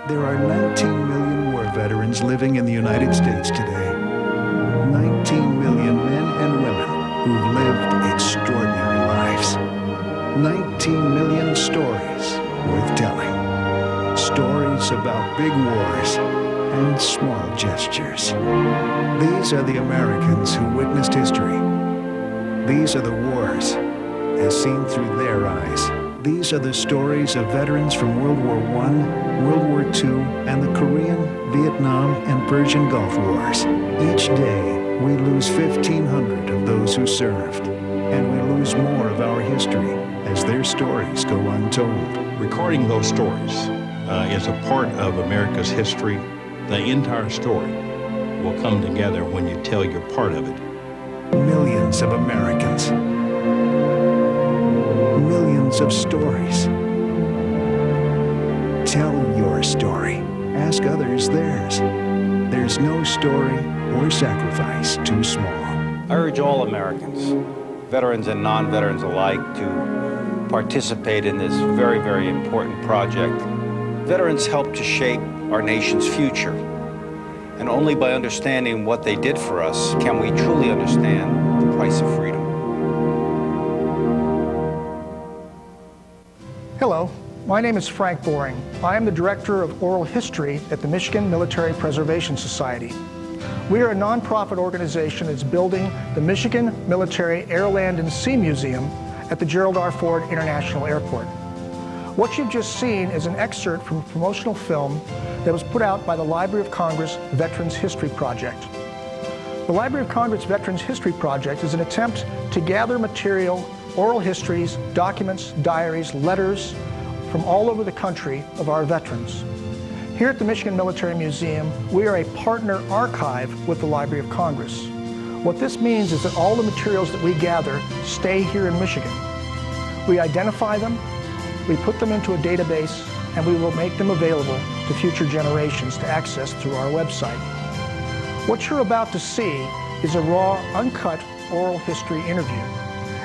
There are 19 million war veterans living in the United States today. 19 million men and women who've lived extraordinary lives. 19 million stories worth telling. Stories about big wars and small gestures. These are the Americans who witnessed history. These are the wars as seen through their eyes. These are the stories of veterans from World War I, World War II, and the Korean, Vietnam, and Persian Gulf Wars. Each day, we lose 1,500 of those who served, and we lose more of our history as their stories go untold. Recording those stories is a part of America's history. The entire story will come together when you tell your part of it. Millions of Americans. Millions of stories. Tell your story. Ask others theirs. There's no story or sacrifice too small. I urge all Americans, veterans and non-veterans alike, to participate in this very, very important project. Veterans help to shape our nation's future. And only by understanding what they did for us can we truly understand the price of freedom. Hello, my name is Frank Boring. I am the Director of Oral History at the Michigan Military Preservation Society. We are a nonprofit organization that's building the Michigan Military Air, Land, and Sea Museum at the Gerald R. Ford International Airport. What you've just seen is an excerpt from a promotional film that was put out by the Library of Congress Veterans History Project. The Library of Congress Veterans History Project is an attempt to gather material, oral histories, documents, diaries, letters from all over the country of our veterans. Here at the Michigan Military Museum, we are a partner archive with the Library of Congress. What this means is that all the materials that we gather stay here in Michigan. We identify them, we put them into a database, and we will make them available to future generations to access through our website. What you're about to see is a raw, uncut oral history interview.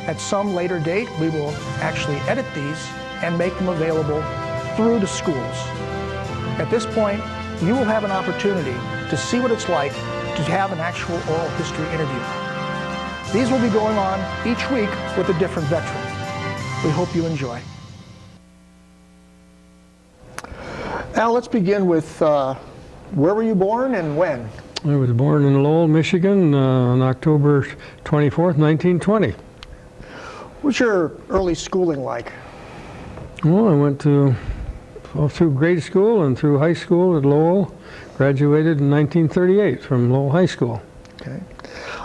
At some later date, we will actually edit these and make them available through the schools. At this point, you will have an opportunity to see what it's like to have an actual oral history interview. These will be going on each week with a different veteran. We hope you enjoy. Al, let's begin with where were you born and when? I was born in Lowell, Michigan on October 24th, 1920. What's your early schooling like? Well, I went through grade school and through high school at Lowell. Graduated in 1938 from Lowell High School. Okay.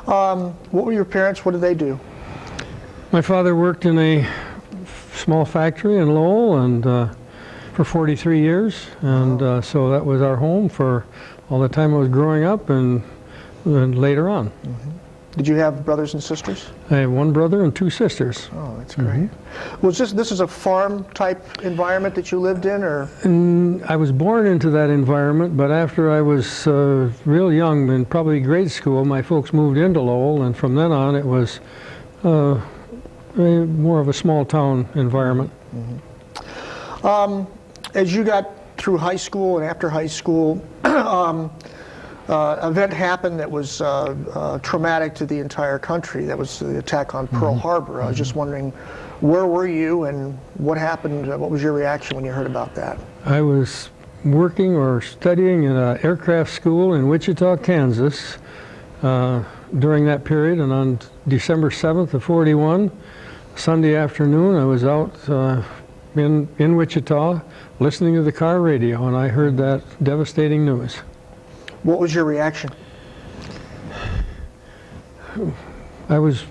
What were your parents? What did they do? My father worked in a small factory in Lowell and for 43 years, and so that was our home for all the time I was growing up and later on. Mm-hmm. Did you have brothers and sisters? I have one brother and two sisters. Oh, that's great. Mm-hmm. Was this is a farm type environment that you lived in, or? I was born into that environment, but after I was real young, in probably grade school, my folks moved into Lowell, and from then on it was more of a small town environment. Mm-hmm. As you got through high school and after high school, an event happened that was traumatic to the entire country. That was the attack on Pearl Harbor. I was just wondering, where were you and what happened? What was your reaction when you heard about that? I was working or studying in an aircraft school in Wichita, Kansas during that period, and on December 7th of '41, Sunday afternoon, I was out in Wichita listening to the car radio, and I heard that devastating news. What was your reaction? I was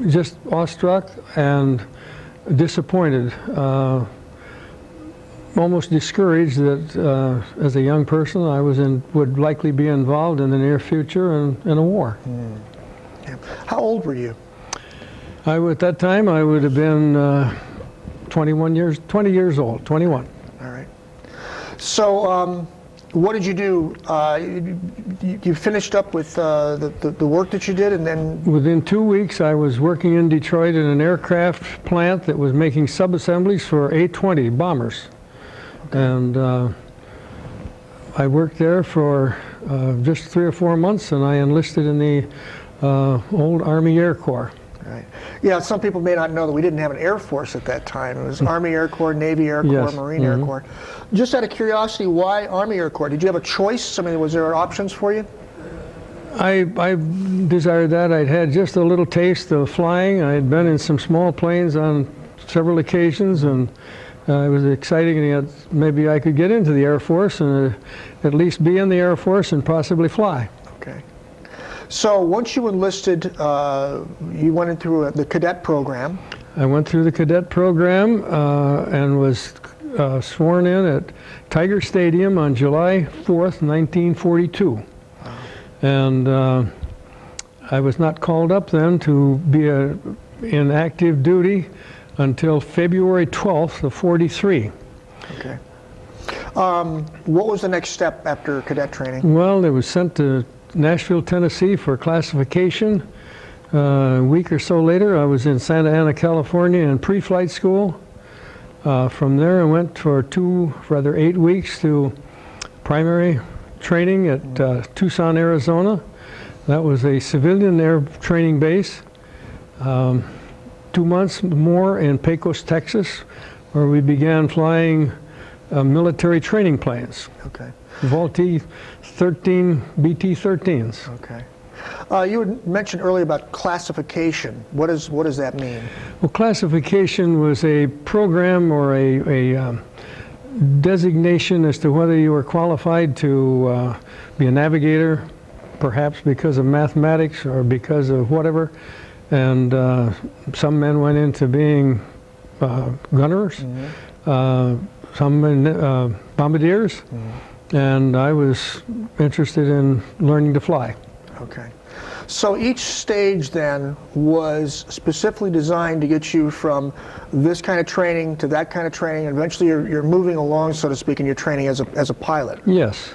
just awestruck and disappointed, almost discouraged that as a young person I would likely be involved in the near future in a war. Mm. Yeah. How old were you? At that time I would have been 20 years old, 21. All right. So what did you do? You finished up with the work that you did, and then? Within 2 weeks, I was working in Detroit in an aircraft plant that was making sub-assemblies for A-20 bombers. Okay. And I worked there for just 3 or 4 months, and I enlisted in the old Army Air Corps. Right. Yeah, some people may not know that we didn't have an Air Force at that time. It was Army Air Corps, Navy Air Corps, Yes. Marine Air Corps. Just out of curiosity, why Army Air Corps? Did you have a choice? I mean, was there options for you? I desired that. I'd had just a little taste of flying. I had been in some small planes on several occasions, and it was exciting that maybe I could get into the Air Force and at least be in the Air Force and possibly fly. Okay. So once you enlisted, you went through the cadet program. I went through the cadet program and was sworn in at Tiger Stadium on July 4th, 1942. And I was not called up then to be in active duty until February 12th of 43. Okay. What was the next step after cadet training? Well, it was sent to Nashville, Tennessee for classification. A week or so later, I was in Santa Ana, California in pre-flight school. From there, I went for 8 weeks to primary training at Tucson, Arizona. That was a civilian air training base. 2 months more in Pecos, Texas, where we began flying military training planes. Okay. VT-13, BT-13s. Okay. You had mentioned earlier about classification. What does that mean? Well, classification was a program or a designation as to whether you were qualified to be a navigator, perhaps because of mathematics or because of whatever. And some men went into being gunners, some bombardiers, and I was interested in learning to fly. Okay. So each stage then was specifically designed to get you from this kind of training to that kind of training, and eventually you're moving along, so to speak, in your training as a pilot. Yes.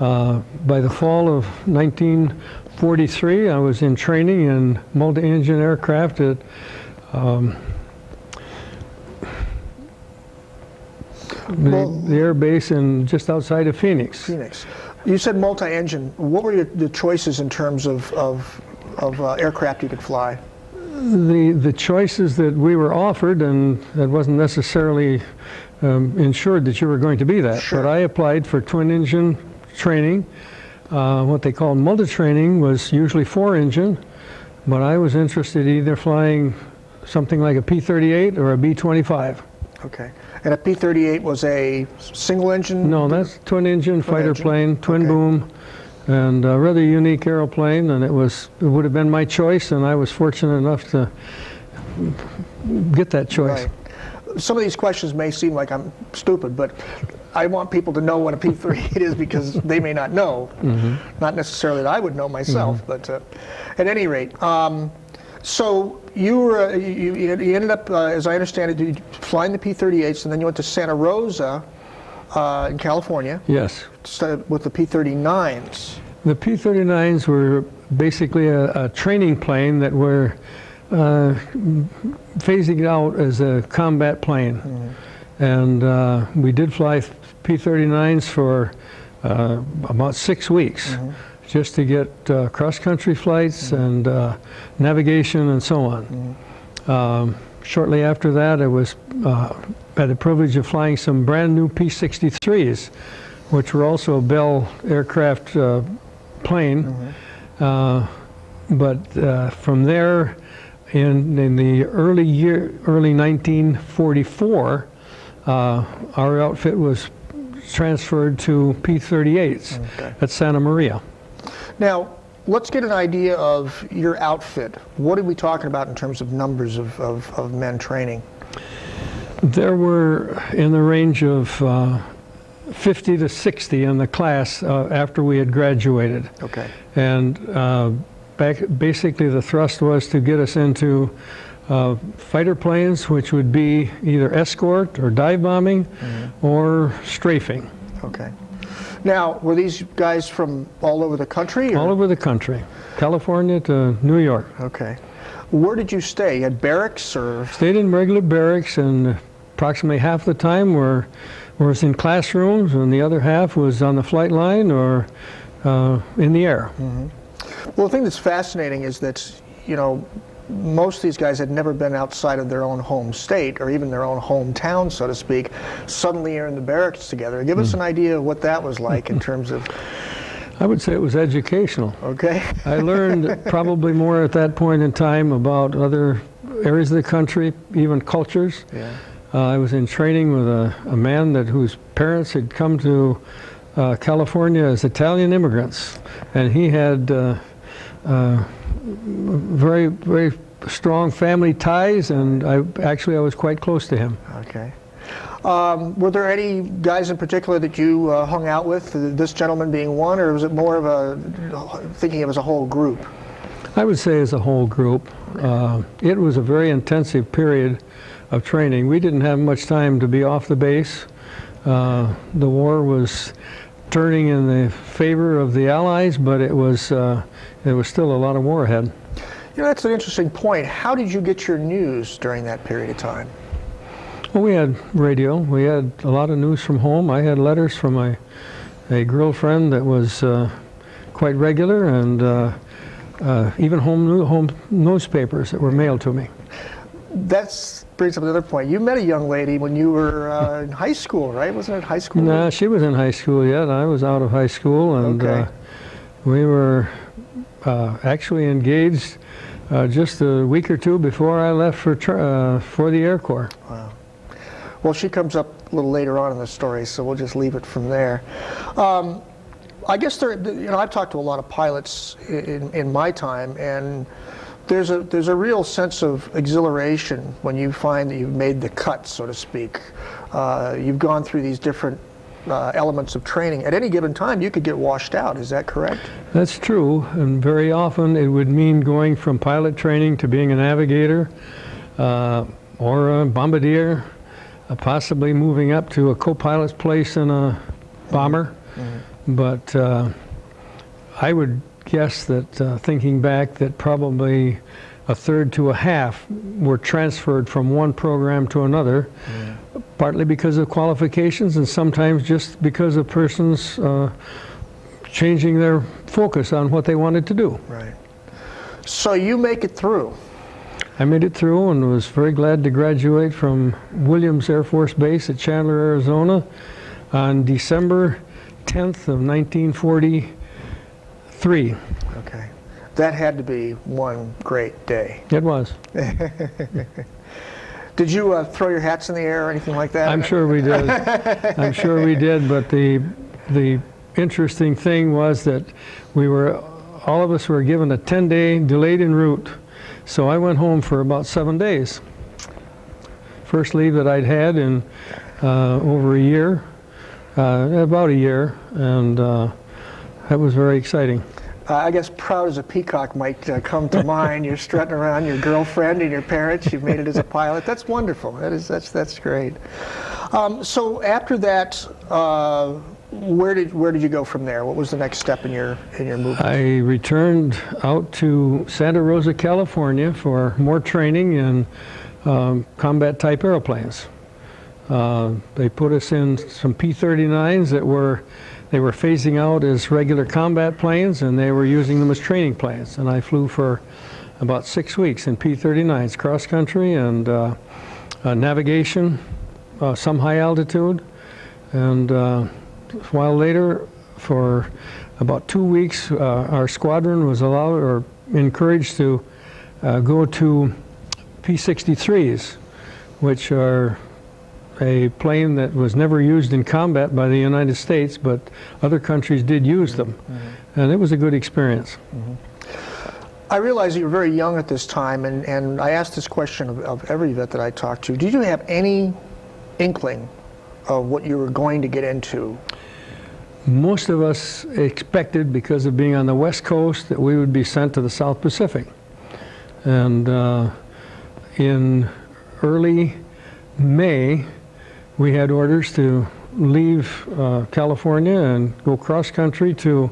By the fall of 1943, I was in training in multi-engine aircraft at the air base just outside of Phoenix. Phoenix. You said multi-engine. What were the choices in terms of aircraft you could fly? The choices that we were offered, and that wasn't necessarily ensured that you were going to be that. Sure. But I applied for twin-engine training. What they called multi-training was usually 4-engine, but I was interested in either flying something like a P-38 or a B-25. Okay. And a P-38 was a single engine? No, that's twin-engine fighter plane, twin Okay. boom, and a rather unique airplane, and it would have been my choice, and I was fortunate enough to get that choice. Right. Some of these questions may seem like I'm stupid, but I want people to know what a P-38 is because they may not know. Not necessarily that I would know myself, but at any rate. So you ended up, as I understand it, flying the P-38s, and then you went to Santa Rosa in California. Yes. With the P-39s. The P-39s were basically a training plane that were phasing it out as a combat plane. And we did fly P-39s for about 6 weeks. Just to get cross-country flights and navigation and so on. Shortly after that, I had the privilege of flying some brand new P-63s, which were also a Bell aircraft plane. But from there, in the early 1944, our outfit was transferred to P-38s at Santa Maria. Now, let's get an idea of your outfit. What are we talking about in terms of numbers of men training? There were in the range of 50 to 60 in the class after we had graduated. Okay. And basically the thrust was to get us into fighter planes, which would be either escort or dive bombing or strafing. Okay. Now, were these guys from all over the country? Or? All over the country, California to New York. Okay. Where did you stay? You had barracks or? Stayed in regular barracks, and approximately half the time was in classrooms, and the other half was on the flight line or in the air. Well, the thing that's fascinating is that, you know, most of these guys had never been outside of their own home state or even their own hometown, so to speak. Suddenly are in the barracks together. Give us an idea of what that was like in terms of... I would say it was educational. Okay. I learned probably more at that point in time about other areas of the country, even cultures. Yeah. I was in training with a man whose parents had come to California as Italian immigrants, and he had very, very strong family ties, and I was quite close to him. Okay. Were there any guys in particular that you hung out with, this gentleman being one, or was it more of thinking of as a whole group? I would say as a whole group. It was a very intensive period of training. We didn't have much time to be off the base. The war was turning in the favor of the Allies, but there was still a lot of war ahead. You know, that's an interesting point. How did you get your news during that period of time? Well, we had radio. We had a lot of news from home. I had letters from a girlfriend that was quite regular, and even home newspapers that were mailed to me. That brings up another point. You met a young lady when you were in high school, right? Wasn't it high school? No, she was in high school yet. I was out of high school, and okay. We were actually engaged just a week or two before I left for the Air Corps. Wow. Well, she comes up a little later on in the story, so we'll just leave it from there. I guess I've talked to a lot of pilots in my time, and there's a real sense of exhilaration when you find that you've made the cut, so to speak. You've gone through these different elements of training. At any given time, you could get washed out. Is that correct? That's true, and very often it would mean going from pilot training to being a navigator or a bombardier, possibly moving up to a co-pilot's place in a bomber. But I would guess that, thinking back, that probably a third to a half were transferred from one program to another, partly because of qualifications and sometimes just because of persons changing their focus on what they wanted to do. Right. So you make it through. I made it through and was very glad to graduate from Williams Air Force Base at Chandler, Arizona on December 10th of 1943. Okay. That had to be one great day. It was. Did you throw your hats in the air or anything like that? I'm sure we did. I'm sure we did, but the interesting thing was that all of us were given a 10-day delayed en route. So I went home for about 7 days. First leave that I'd had in over a year, about a year, and that was very exciting. I guess proud as a peacock might come to mind. You're strutting around your girlfriend and your parents. You've made it as a pilot. That's wonderful. That's great. So after that, where did you go from there? What was the next step in your movement? I returned out to Santa Rosa, California for more training in combat type airplanes. They put us in some P-39s that were phasing out as regular combat planes, and they were using them as training planes. And I flew for about 6 weeks in P-39s, cross country and navigation, some high altitude, and a while later, for about 2 weeks, our squadron was allowed or encouraged to go to P-63s, which are a plane that was never used in combat by the United States, but other countries did use them. And it was a good experience. I realize that you were very young at this time, and I asked this question of every vet that I talked to. Did you have any inkling of what you were going to get into? Most of us expected, because of being on the West Coast, that we would be sent to the South Pacific. And in early May, we had orders to leave California and go cross-country to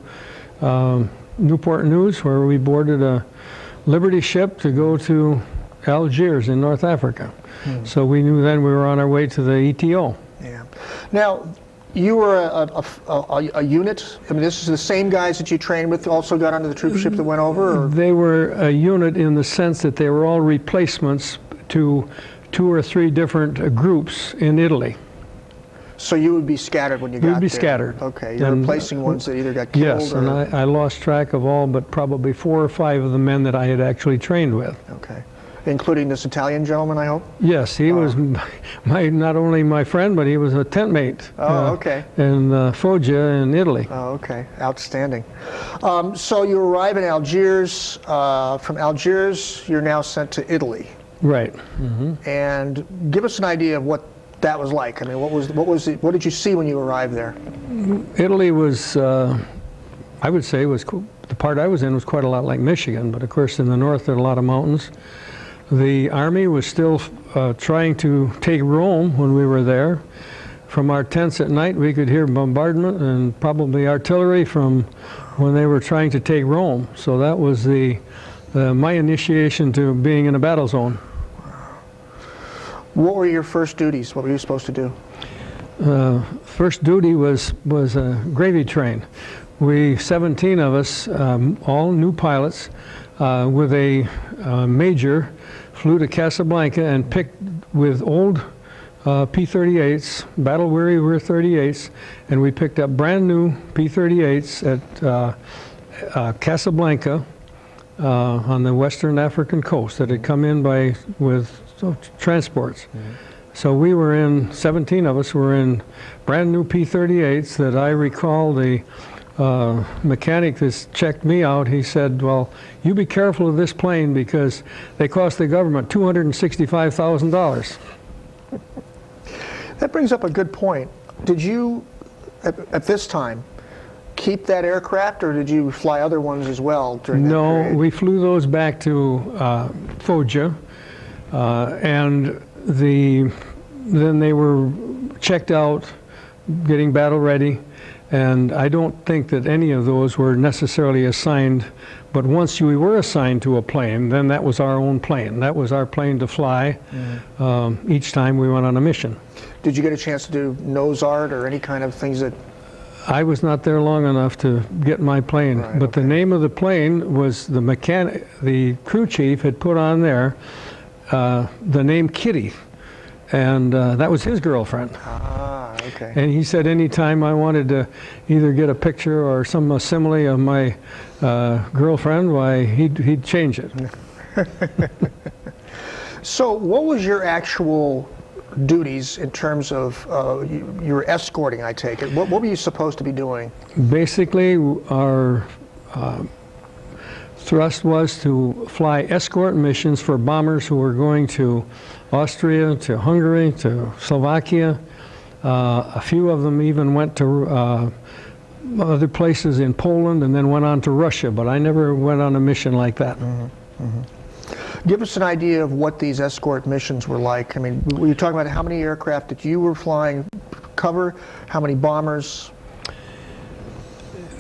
Newport News, where we boarded a Liberty ship to go to Algiers in North Africa. So we knew then we were on our way to the ETO. Yeah. Now, you were a unit? I mean, this is the same guys that you trained with also got onto the troop ship that went over? Or? They were a unit in the sense that they were all replacements to 2 or 3 different groups in Italy. So you would be scattered when you got there? We would be scattered. Okay, you're replacing ones that either got killed yes, or... and I lost track of all but probably 4 or 5 of the men that I had actually trained with. Okay. Including this Italian gentleman, I hope? Yes, he was not only my friend, but he was a tent mate. Oh, okay. In Foggia in Italy. Oh, okay. Outstanding. So you arrive in Algiers. From Algiers, you're now sent to Italy. Right. And give us an idea of what that was like. I mean, what did you see when you arrived there? Italy was, I would say, was cool. The part I was in was quite a lot like Michigan, but of course in the north there are a lot of mountains. The Army was still trying to take Rome when we were there. From our tents at night we could hear bombardment and probably artillery from when they were trying to take Rome. So that was my initiation to being in a battle zone. What were your first duties? What were you supposed to do? First duty was a gravy train. We, 17 of us, all new pilots, with a major, flew to Casablanca and picked with old P-38s, battle-weary Weir 38s, and we picked up brand new P-38s at Casablanca on the western African coast that had come in with transports. So we were in, 17 of us were in brand new P-38s that I recall the mechanic that checked me out, he said, well, you be careful of this plane because they cost the government $265,000. That brings up a good point. Did you, at this time, keep that aircraft, or did you fly other ones as well during that period? No, we flew those back to Foggia, and then they were checked out, getting battle ready, and I don't think that any of those were necessarily assigned, but once we were assigned to a plane, then that was our own plane. That was our plane to fly each time we went on a mission. Did you get a chance to do nose art or any kind of things that... I was not there long enough to get my plane, right, but okay. the name of the plane was the crew chief had put on there the name Kitty, and that was his girlfriend. Ah, okay. And he said anytime I wanted to either get a picture or some simile of my girlfriend, why, he'd change it. So what was your actual duties in terms of you were escorting, I take it? What were you supposed to be doing? Basically, our thrust was to fly escort missions for bombers who were going to Austria, to Hungary, to Slovakia. A few of them even went to other places in Poland and then went on to Russia, but I never went on a mission like that. Give us an idea of what these escort missions were like. I mean, were you talking about how many aircraft that you were flying cover, how many bombers?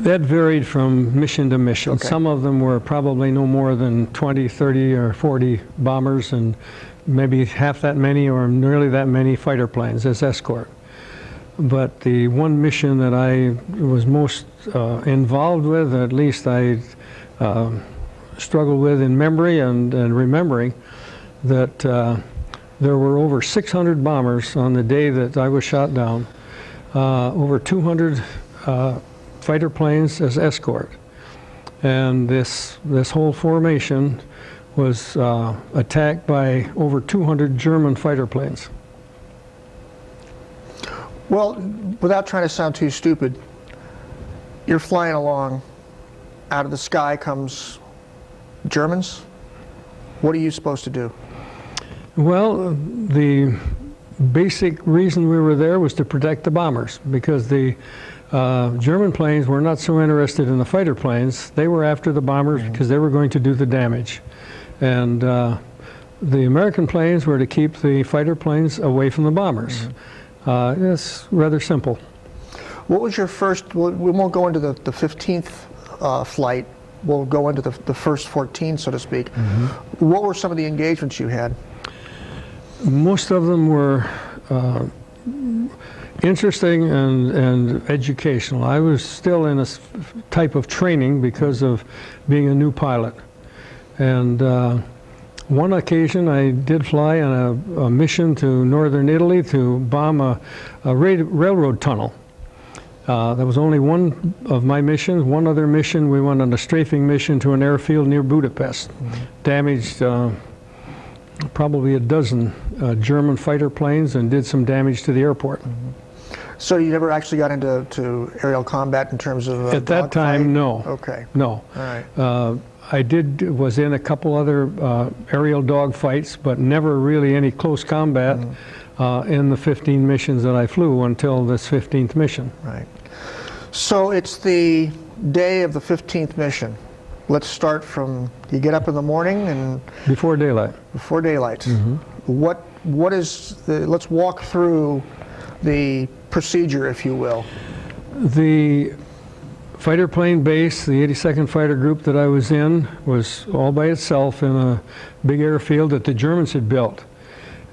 That varied from mission to mission. Okay. Some of them were probably no more than 20, 30, or 40 bombers and maybe half that many or nearly that many fighter planes as escort. But the one mission that I was most involved with, at least I struggled with in memory and remembering, that there were over 600 bombers on the day that I was shot down, over 200 fighter planes as escort. And this whole formation was attacked by over 200 German fighter planes. Well, without trying to sound too stupid, you're flying along, out of the sky comes Germans. What are you supposed to do? Well, the basic reason we were there was to protect the bombers, because the German planes were not so interested in the fighter planes. They were after the bombers because they were going to do the damage. And the American planes were to keep the fighter planes away from the bombers. It's rather simple. What was your first, we won't go into the 15th flight, we'll go into the first 14, so to speak. What were some of the engagements you had? Most of them were interesting and educational. I was still in a type of training because of being a new pilot. And one occasion I did fly on a mission to northern Italy to bomb a railroad tunnel. That was only one of my missions. One other mission, we went on a strafing mission to an airfield near Budapest. Damaged probably a dozen German fighter planes and did some damage to the airport. So you never actually got into aerial combat in terms of at that time, no. Okay. No. All right. Was in a couple other aerial dog fights, but never really any close combat in the 15 missions that I flew until this 15th mission. Right. So it's the day of the 15th mission. Let's start from, you get up in the morning and... Before daylight. Before daylight. What is the, let's walk through the procedure, if you will. The fighter plane base, the 82nd Fighter Group that I was in, was all by itself in a big airfield that the Germans had built.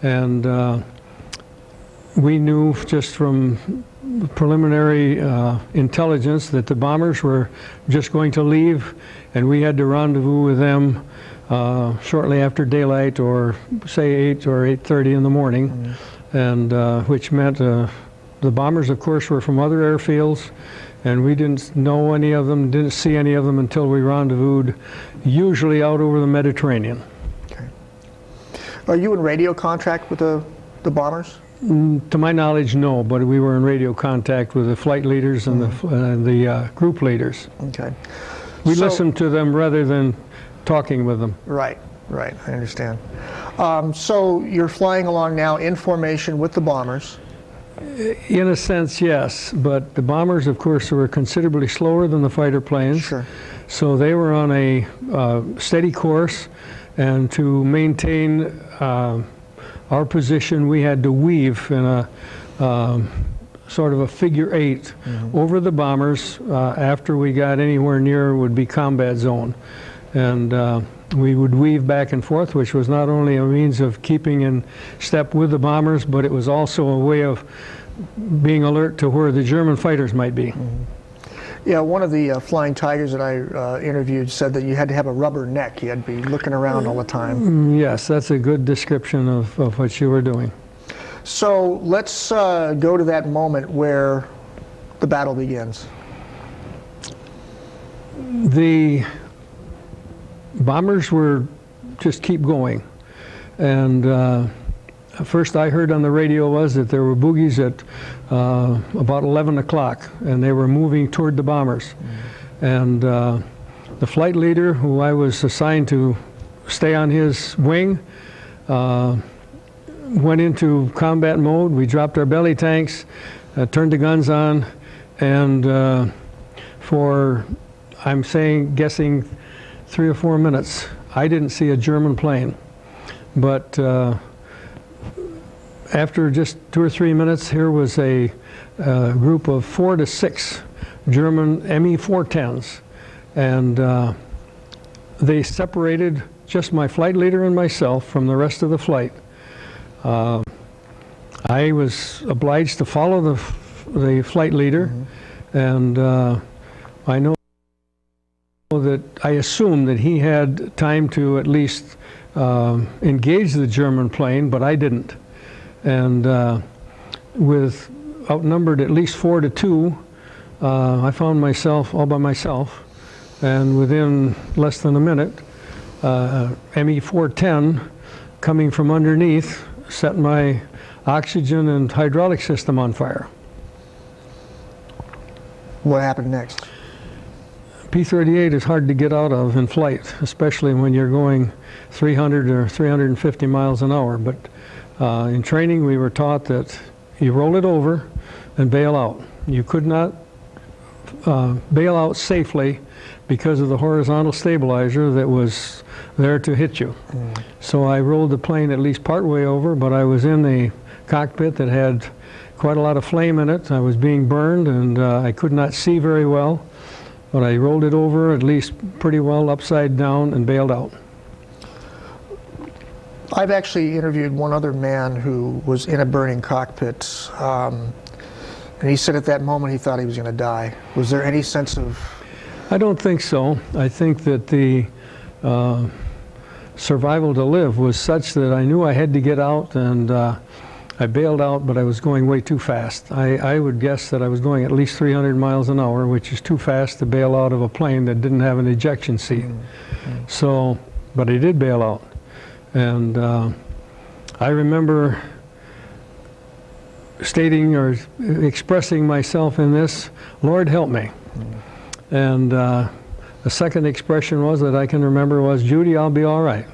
And we knew just from preliminary intelligence that the bombers were just going to leave, and we had to rendezvous with them shortly after daylight, or say 8 or 8:30 in the morning, and which meant the bombers, of course, were from other airfields, and we didn't know any of them, didn't see any of them until we rendezvoused, usually out over the Mediterranean. Okay. Are you in radio contact with the bombers? To my knowledge, no, but we were in radio contact with the flight leaders and the group leaders. Okay. We listened to them rather than talking with them. Right, right, I understand. So you're flying along now in formation with the bombers? In a sense, yes, but the bombers, of course, were considerably slower than the fighter planes. Sure. So they were on a steady course, and to maintain our position, we had to weave in a sort of a figure 8 over the bombers. After we got anywhere near would be combat zone. And we would weave back and forth, which was not only a means of keeping in step with the bombers, but it was also a way of being alert to where the German fighters might be. Yeah, one of the Flying Tigers that I interviewed said that you had to have a rubber neck. You had to be looking around all the time. Yes, that's a good description of what you were doing. So let's go to that moment where the battle begins. The bombers were just keep going. And first I heard on the radio was that there were boogies at about 11 o'clock, and they were moving toward the bombers. And the flight leader, who I was assigned to stay on his wing, went into combat mode. We dropped our belly tanks, turned the guns on, and for, I'm guessing 3 or 4 minutes, I didn't see a German plane. But after just 2 or 3 minutes, here was a group of 4 to 6 German Me-410s, and they separated just my flight leader and myself from the rest of the flight. I was obliged to follow the flight leader, and I know that I assumed that he had time to at least engage the German plane, but I didn't. And with outnumbered at least 4 to 2, I found myself all by myself, and within less than a minute, Me-410 coming from underneath set my oxygen and hydraulic system on fire. What happened next? P-38 is hard to get out of in flight, especially when you're going 300 or 350 miles an hour. But in training, we were taught that you roll it over and bail out. You could not bail out safely because of the horizontal stabilizer that was there to hit you. So I rolled the plane at least part way over, but I was in the cockpit that had quite a lot of flame in it. I was being burned, and I could not see very well, but I rolled it over at least pretty well upside down and bailed out. I've actually interviewed one other man who was in a burning cockpit. And he said at that moment he thought he was going to die. Was there any sense of... I don't think so. I think that the survival to live was such that I knew I had to get out, and I bailed out, but I was going way too fast. I would guess that I was going at least 300 miles an hour, which is too fast to bail out of a plane that didn't have an ejection seat. So, but I did bail out. And I remember stating or expressing myself in this, "Lord, help me." And the second expression was that I can remember was, "Judy, I'll be all right."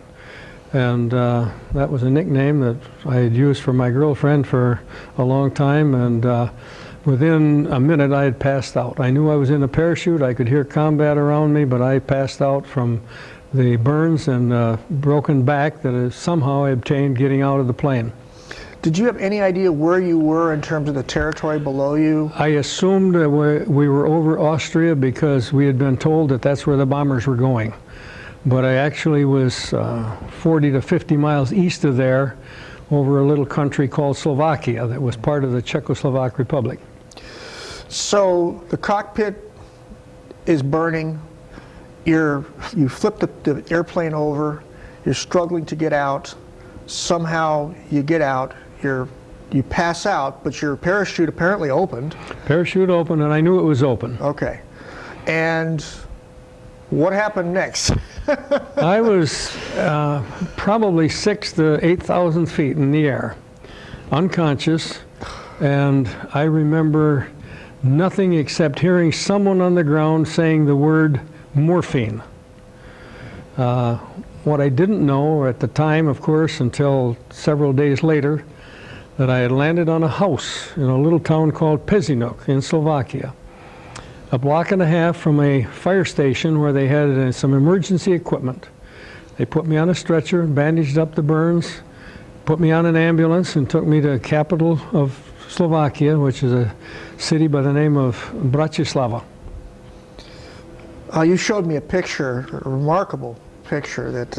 And that was a nickname that I had used for my girlfriend for a long time, and within a minute I had passed out. I knew I was in a parachute, I could hear combat around me, but I passed out from the burns and broken back that somehow I obtained getting out of the plane. Did you have any idea where you were in terms of the territory below you? I assumed that we were over Austria because we had been told that that's where the bombers were going. But I actually was 40 to 50 miles east of there, over a little country called Slovakia that was part of the Czechoslovak Republic. So the cockpit is burning. You flip the airplane over. You're struggling to get out. Somehow you get out. You pass out, but your parachute apparently opened. Parachute opened, and I knew it was open. Okay. And what happened next? I was probably 6,000 to 8,000 feet in the air, unconscious, and I remember nothing except hearing someone on the ground saying the word morphine. What I didn't know at the time, of course, until several days later, that I had landed on a house in a little town called Pezinok in Slovakia, a block and a half from a fire station where they had some emergency equipment. They put me on a stretcher, bandaged up the burns, put me on an ambulance, and took me to the capital of Slovakia, which is a city by the name of Bratislava. You showed me a picture, a remarkable picture that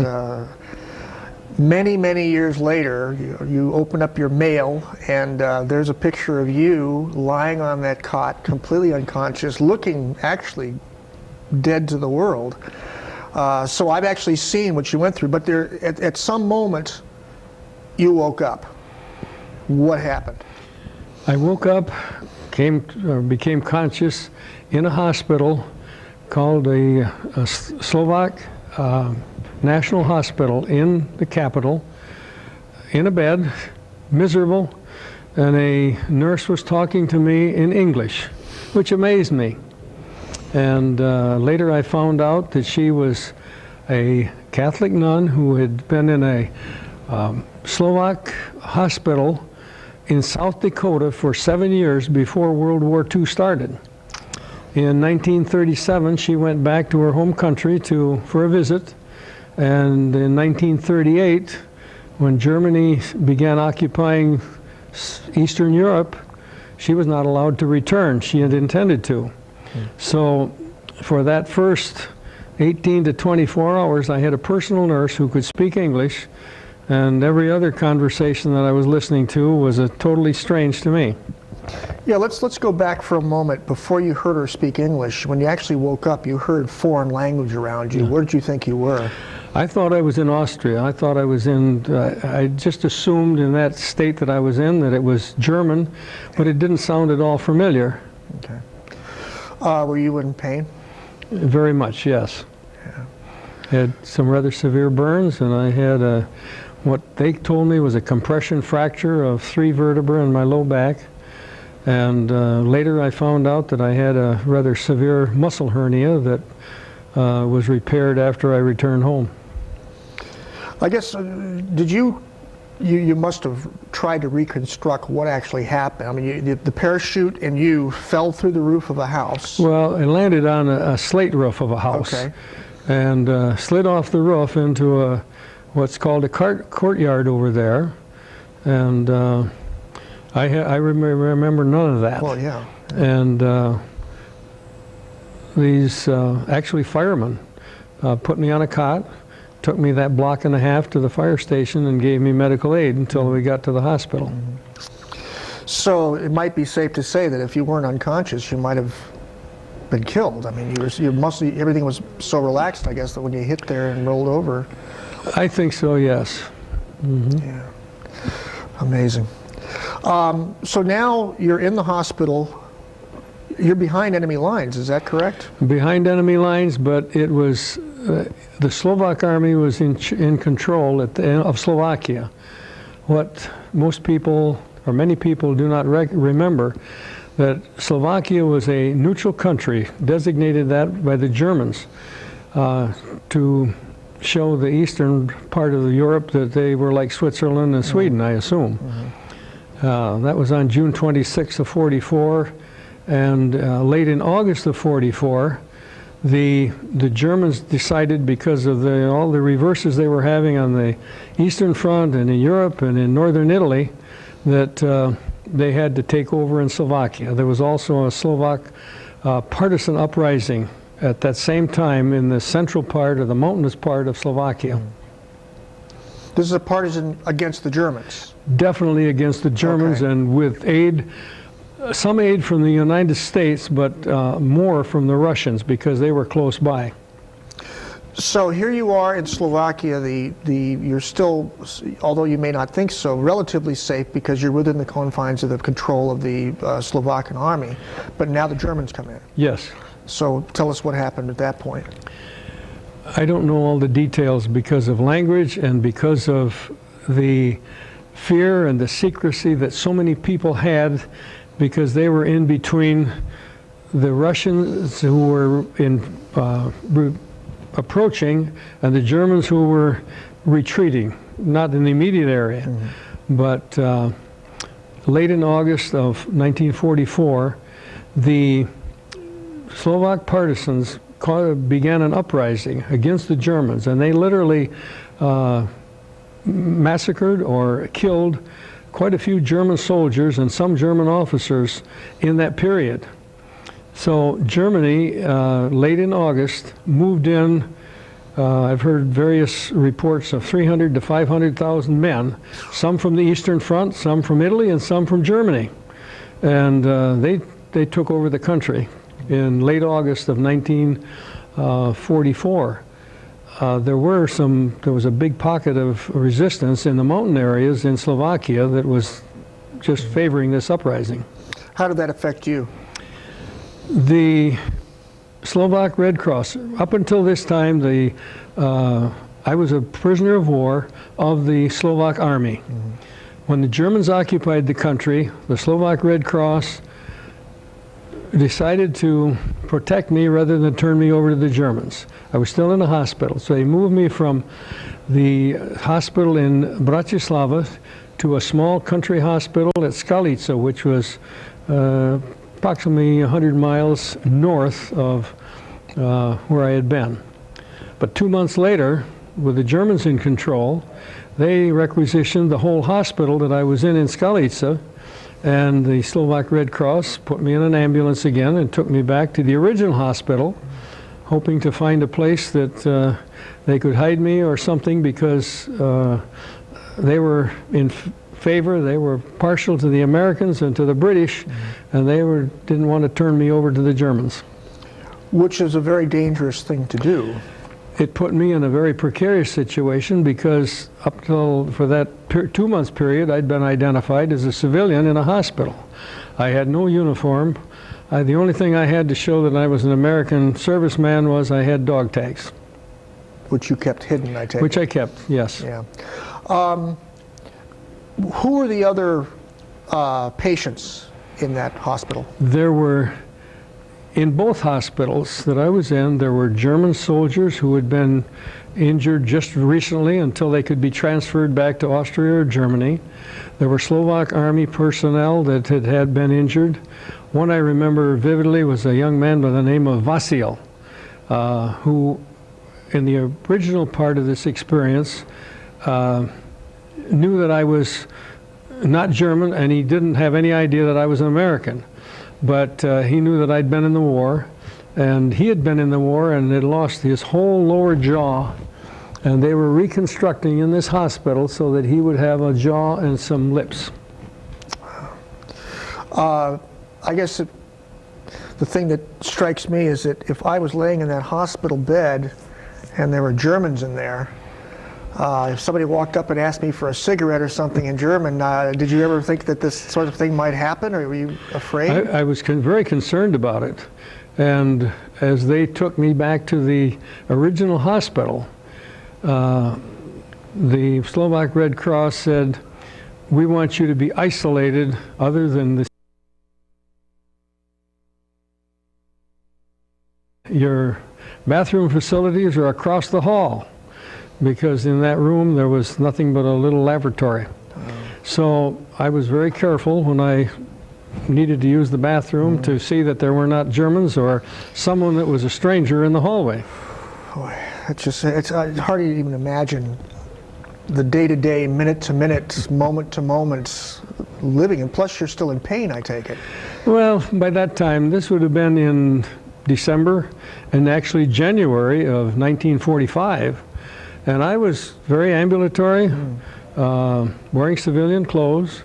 many, many years later, you open up your mail and there's a picture of you lying on that cot, completely unconscious, looking actually dead to the world. So I've actually seen what you went through, but there, at some moment, you woke up. What happened? I woke up, became conscious in a hospital called a Slovak National Hospital in the capital, in a bed, miserable, and a nurse was talking to me in English, which amazed me. And later I found out that she was a Catholic nun who had been in a Slovak hospital in South Dakota for 7 years before World War II started. In 1937, she went back to her home country for a visit, and in 1938, when Germany began occupying Eastern Europe, she was not allowed to return. She had intended to. So for that first 18 to 24 hours, I had a personal nurse who could speak English, and every other conversation that I was listening to was totally strange to me. Yeah, let's go back for a moment. Before you heard her speak English, when you actually woke up, you heard foreign language around you. Yeah. Where did you think you were? I thought I was in Austria. I thought I was in, I just assumed in that state that I was in that it was German, but it didn't sound at all familiar. Okay. Were you in pain? Very much, yes. Yeah. Had some rather severe burns, and I had what they told me was a compression fracture of 3 vertebrae in my low back. And later I found out that I had a rather severe muscle hernia that was repaired after I returned home. I guess, did you must have tried to reconstruct what actually happened. I mean, the parachute and you fell through the roof of a house. Well, it landed on a slate roof of a house. Okay. And slid off the roof into what's called a courtyard over there. And I remember none of that. Well, yeah. And these actually firemen put me on a cot, took me that block and a half to the fire station, and gave me medical aid until we got to the hospital. So it might be safe to say that if you weren't unconscious, you might have been killed. I mean, everything was so relaxed, I guess, that when you hit there and rolled over. I think so, yes. Mm-hmm. Yeah. Amazing. So now you're in the hospital. You're behind enemy lines, is that correct? Behind enemy lines, but it was the Slovak army was in control of Slovakia. What most people, or many people, do not remember, that Slovakia was a neutral country, designated that by the Germans to show the eastern part of Europe that they were like Switzerland and Sweden, I assume. Mm-hmm. That was on June 26th of 44, and late in August of 44, the Germans decided, because of all the reverses they were having on the Eastern Front and in Europe and in northern Italy, that they had to take over in Slovakia. There was also a Slovak partisan uprising at that same time in the central part, or the mountainous part of Slovakia. This is a partisan against the Germans? Definitely against the Germans, okay. And with aid, some aid from the United States, but more from the Russians, because they were close by. So here you are in Slovakia. You're still, although you may not think so, relatively safe because you're within the confines of the control of the Slovakian army. But now the Germans come in. Yes. So tell us what happened at that point. I don't know all the details because of language and because of the fear and the secrecy that so many people had, because they were in between the Russians who were approaching and the Germans who were retreating, not in the immediate area. Mm-hmm. But late in August of 1944, the Slovak partisans began an uprising against the Germans, and they literally massacred or killed quite a few German soldiers and some German officers in that period. So Germany, late in August, moved in, I've heard various reports of 300 to 500,000 men, some from the Eastern Front, some from Italy, and some from Germany. And they took over the country in late August of 1944. There was a big pocket of resistance in the mountain areas in Slovakia that was just favoring this uprising. How did that affect you? The Slovak Red Cross, up until this time, I was a prisoner of war of the Slovak army. Mm-hmm. When the Germans occupied the country, the Slovak Red Cross decided to protect me rather than turn me over to the Germans. I was still in the hospital, so they moved me from the hospital in Bratislava to a small country hospital at Skalica, which was approximately 100 miles north of where I had been. But 2 months later, with the Germans in control, they requisitioned the whole hospital that I was in Skalica, and the Slovak Red Cross put me in an ambulance again and took me back to the original hospital, hoping to find a place that they could hide me or something, because they were in favor, they were partial to the Americans and to the British, and they didn't want to turn me over to the Germans. Which is a very dangerous thing to do. It put me in a very precarious situation, because up till for that 2 months period, I'd been identified as a civilian in a hospital. I had no uniform. The only thing I had to show that I was an American serviceman was I had dog tags. Which you kept hidden, I take it. Which I kept, yes. Yeah. Who were the other patients in that hospital? There were, in both hospitals that I was in, there were German soldiers who had been injured just recently until they could be transferred back to Austria or Germany. There were Slovak army personnel that had been injured. One I remember vividly was a young man by the name of Vasil, who in the original part of this experience knew that I was not German, and he didn't have any idea that I was an American. But he knew that I'd been in the war, and he had been in the war and had lost his whole lower jaw, and they were reconstructing in this hospital so that he would have a jaw and some lips. I guess the thing that strikes me is that if I was laying in that hospital bed and there were Germans in there, if somebody walked up and asked me for a cigarette or something in German, did you ever think that this sort of thing might happen, or were you afraid? I was very concerned about it. And as they took me back to the original hospital, the Slovak Red Cross said, "We want you to be isolated other than the your bathroom facilities are across the hall," because in that room there was nothing but a little laboratory. So I was very careful when I needed to use the bathroom to see that there were not Germans or someone that was a stranger in the hallway. Boy, it's hard to even imagine the day-to-day, minute-to-minute, moment-to-moment living, and plus you're still in pain, I take it. Well, by that time, this would have been in December and actually January of 1945, and I was very ambulatory, wearing civilian clothes,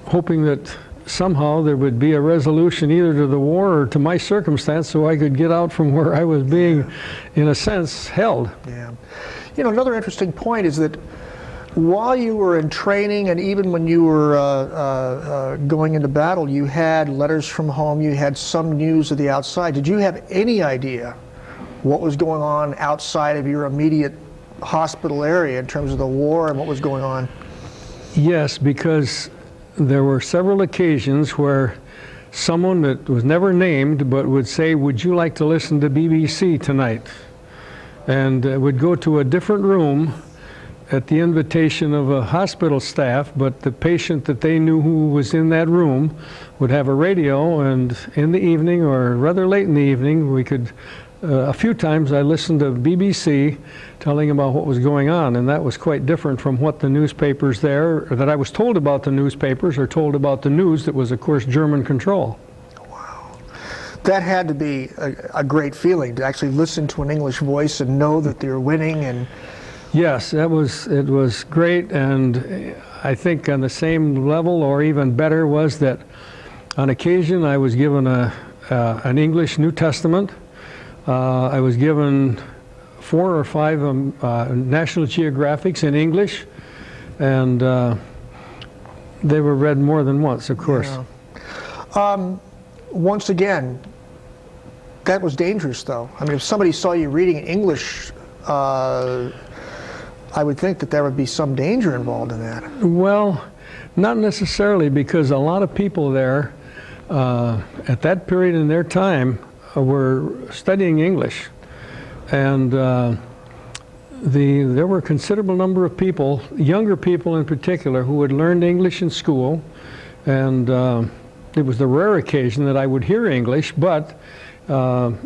hoping that somehow there would be a resolution either to the war or to my circumstance so I could get out from where I was being, in a sense, held. Yeah. You know, another interesting point is that while you were in training and even when you were going into battle, you had letters from home, you had some news of the outside. Did you have any idea what was going on outside of your immediate hospital area in terms of the war and what was going on? Yes, because there were several occasions where someone that was never named but would say, "Would you like to listen to BBC tonight?" And would go to a different room at the invitation of a hospital staff, but the patient that they knew who was in that room would have a radio, and in the evening or rather late in the evening we could, a few times I listened to BBC telling about what was going on, and that was quite different from what the newspapers there, or that I was told about the newspapers or told about the news that was of course German control. That had to be a great feeling, to actually listen to an English voice and know that they're winning. And yes, it was great, and I think on the same level or even better was that on occasion I was given an English New Testament. I was given 4 or 5 National Geographics in English, and they were read more than once, of course. Yeah. Once again, that was dangerous, though. I mean, if somebody saw you reading English, I would think that there would be some danger involved in that. Well, not necessarily, because a lot of people there at that period in their time were studying English, and there were a considerable number of people, younger people in particular, who had learned English in school, and it was the rare occasion that I would hear English, but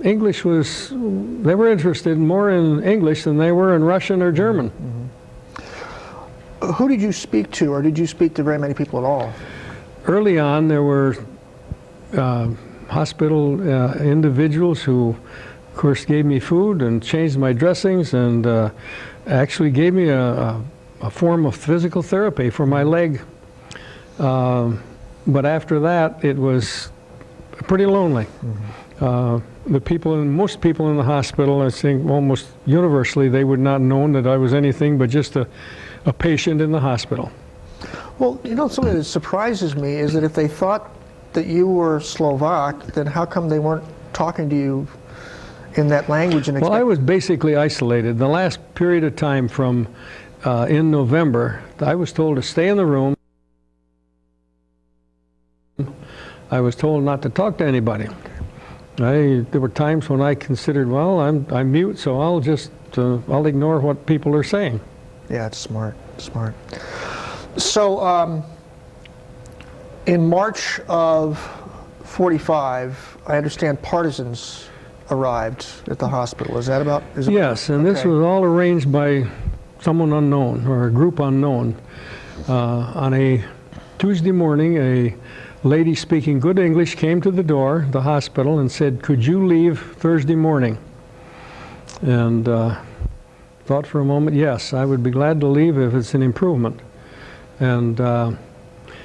English was, they were interested more in English than they were in Russian or German. Mm-hmm. Who did you speak to, or did you speak to very many people at all? Early on, there were hospital individuals who, of course, gave me food and changed my dressings, and actually gave me a form of physical therapy for my leg. But after that, it was pretty lonely. Mm-hmm. Most people in the hospital, I think almost universally, they would not have known that I was anything but just a patient in the hospital. Well, you know, something that surprises me is that if they thought that you were Slovak, then how come they weren't talking to you in that language? Well, I was basically isolated. The last period of time from in November, I was told to stay in the room. I was told not to talk to anybody. There were times when I considered, well, I'm mute, so I'll just I'll ignore what people are saying. Yeah, it's smart. Smart. So in March of '45, I understand partisans arrived at the hospital. Is that about? Yes, and this was all arranged by someone unknown, or a group unknown. On a Tuesday morning, a lady speaking good English came to the door, the hospital, and said, "Could you leave Thursday morning?" And thought for a moment, yes, I would be glad to leave if it's an improvement. And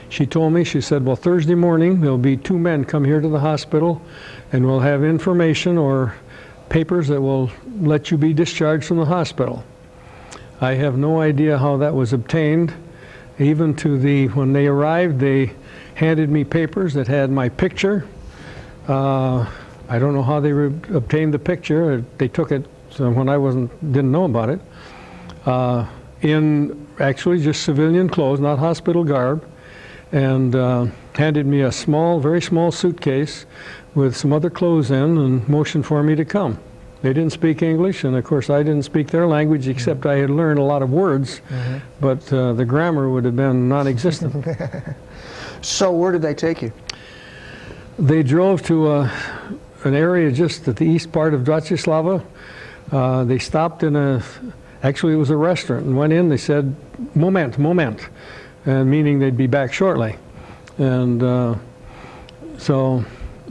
She told me, she said, well, Thursday morning there'll be 2 men come here to the hospital and we'll have information or papers that will let you be discharged from the hospital. I have no idea how that was obtained. Even to when they arrived, they handed me papers that had my picture. I don't know how they obtained the picture. They took it when I didn't know about it. In actually just civilian clothes, not hospital garb, and handed me a very small suitcase with some other clothes in and motioned for me to come. They didn't speak English, and of course I didn't speak their language, except I had learned a lot of words, but the grammar would have been non-existent. So where did they take you? They drove to an area just at the east part of Bratislava. They stopped in actually it was a restaurant, and went in. They said, moment, meaning they'd be back shortly. And so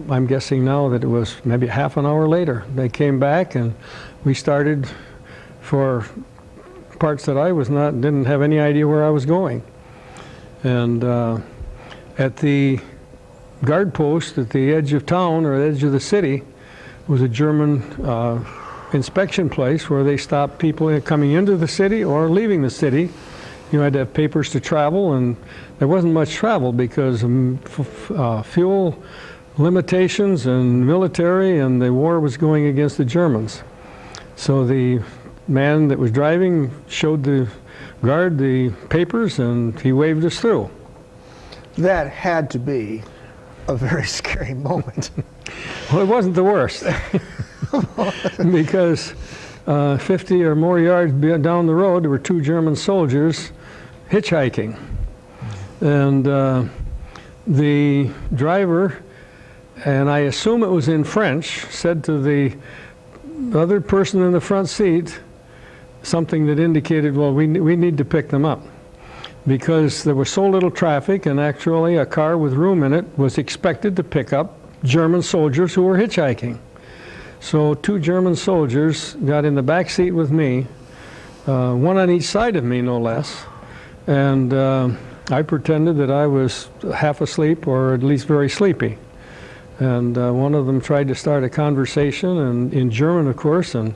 I'm guessing now that it was maybe half an hour later. They came back and we started for parts that I didn't have any idea where I was going. And at the guard post at the edge of town, or the edge of the city, was a German inspection place where they stopped people coming into the city or leaving the city. You had to have papers to travel, and there wasn't much travel because of fuel limitations and military, and the war was going against the Germans. So the man that was driving showed the guard the papers, and he waved us through. That had to be a very scary moment. Well, it wasn't the worst. Because 50 or more yards down the road, there were 2 German soldiers hitchhiking. And the driver, and I assume it was in French, said to the other person in the front seat something that indicated, well, we need to pick them up. Because there was so little traffic, and actually a car with room in it was expected to pick up German soldiers who were hitchhiking. So 2 German soldiers got in the back seat with me, one on each side of me, no less, and I pretended that I was half asleep or at least very sleepy. And one of them tried to start a conversation, and in German, of course, and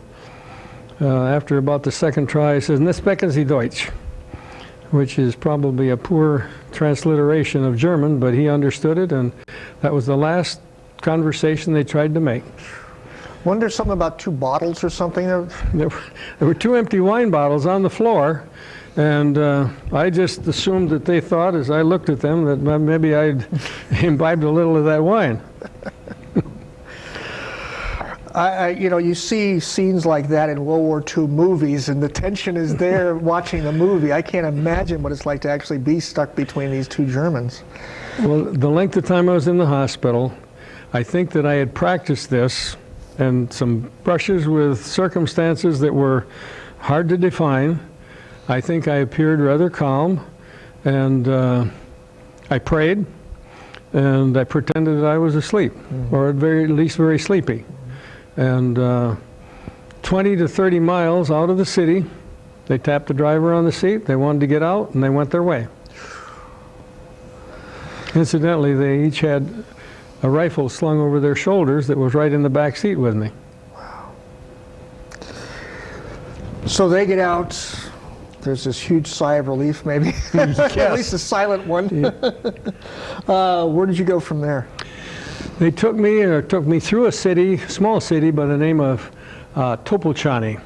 after about the second try, he says, "Ne sprechen Sie Deutsch?" which is probably a poor transliteration of German, but he understood it, and that was the last conversation they tried to make. Wasn't there something about 2 bottles or something? There were 2 empty wine bottles on the floor, and I just assumed that they thought, as I looked at them, that maybe I'd imbibed a little of that wine. You see scenes like that in World War II movies, and the tension is there watching the movie. I can't imagine what it's like to actually be stuck between these 2 Germans. Well, the length of time I was in the hospital, I think that I had practiced this and some brushes with circumstances that were hard to define. I think I appeared rather calm, and I prayed, and I pretended that I was asleep, or at least very sleepy. And 20 to 30 miles out of the city, they tapped the driver on the seat, they wanted to get out, and they went their way. Incidentally, they each had a rifle slung over their shoulders that was right in the back seat with me. Wow. So they get out, there's this huge sigh of relief maybe, Yes. At least a silent one. Yeah. Where did you go from there? They took me through a city, small city by the name of Topolchany,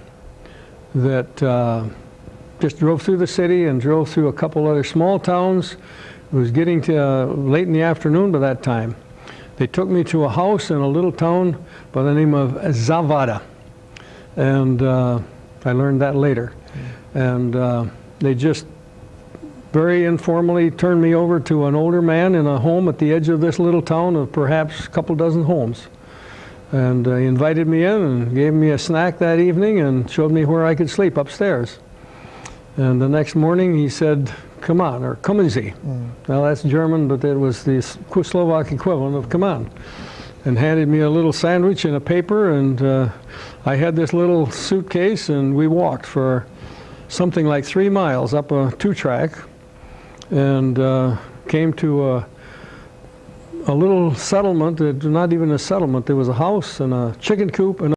that just drove through the city and drove through a couple other small towns. It was getting to late in the afternoon by that time. They took me to a house in a little town by the name of Zavada, and I learned that later. And they just very informally turned me over to an older man in a home at the edge of this little town of perhaps a couple dozen homes. And he invited me in and gave me a snack that evening and showed me where I could sleep upstairs. And the next morning he said, "Come on," or "Kommen Sie." Now that's German, but it was the Slovak equivalent of "come on," and handed me a little sandwich and a paper, and I had this little suitcase, and we walked for something like 3 miles up a 2-track, and came to a little settlement, not even a settlement, there was a house and a chicken coop and